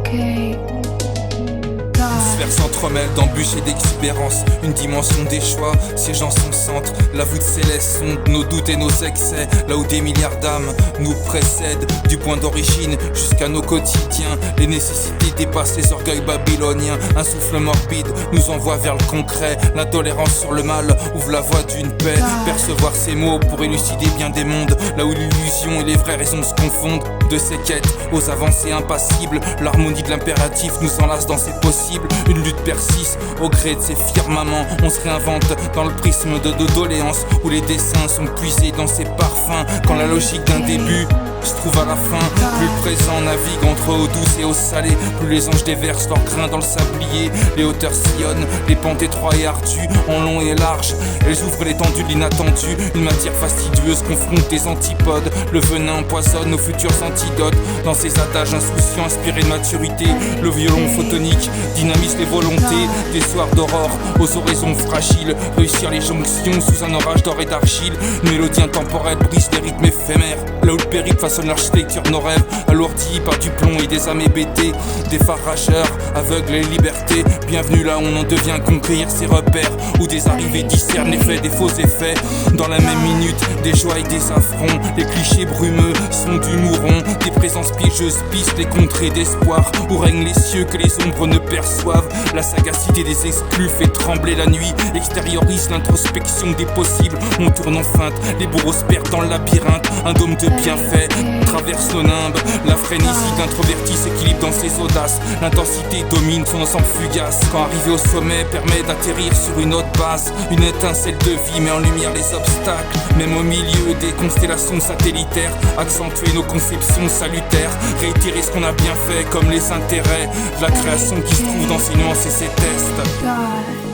okay. Sphère s'entremêle d'embûches et d'exubérance. Une dimension des choix siège en son centre. La voûte céleste sonde nos doutes et nos excès. Là où des milliards d'âmes nous précèdent. Du point d'origine jusqu'à nos quotidiens. Les nécessités dépassent les orgueils babyloniens. Un souffle morbide nous envoie vers le concret. L'intolérance sur le mal ouvre la voie d'une paix. Percevoir ces mots pour élucider bien des mondes. Là où l'illusion et les vraies raisons se confondent. De ces quêtes aux avancées impassibles. L'harmonie de l'impératif nous enlace dans ses possibles. Une lutte persiste au gré de ses firmaments. On se réinvente dans le prisme de nos doléances, où les dessins sont puisés dans ses parfums. Quand la logique d'un début se trouve à la fin, plus le présent navigue entre eau douce et eau salée. Plus les anges déversent leurs grains dans le sablier. Les hauteurs sillonnent, les pentes étroites et ardues, en long et large. Elles ouvrent l'étendue de l'inattendu. Une matière fastidieuse confronte des antipodes. Le venin empoisonne nos futurs antidotes. Dans ces adages insouciants inspirés de maturité, le violon photonique dynamise les volontés. Des soirs d'aurore aux horizons fragiles. Réussir les jonctions sous un orage d'or et d'argile. Une mélodie intemporelle brise les rythmes éphémères. Là où le périple façonne l'architecture de nos rêves, alourdis par du plomb et des âmes hébétées. Des phares rageurs, aveugles et liberté. Bienvenue là où on en devient conquérir ses repères, où des arrivées discernent les faits des faux effets. Dans la même minute, des joies et des affronts. Les clichés brumeux sont du mouron. Des présences piégeuses pistent les contrées d'espoir, où règnent les cieux que les ombres ne perçoivent. La sagacité des exclus fait trembler la nuit, extériorise l'introspection des possibles. On tourne en feinte, les bourreaux se perdent dans le labyrinthe. Un dôme de bienfaits traverse nos nimbes. La frénésie d'introverti s'équilibre dans ses audaces. L'intensité domine son ensemble fugace. Quand arriver au sommet permet d'atterrir sur une autre base. Une étincelle de vie met en lumière les obstacles. Même au milieu des constellations satellitaires, accentuer nos conceptions salutaires. Réitérer ce qu'on a bien fait comme les intérêts de la création qui se trouve dans ses nuances et ses tests.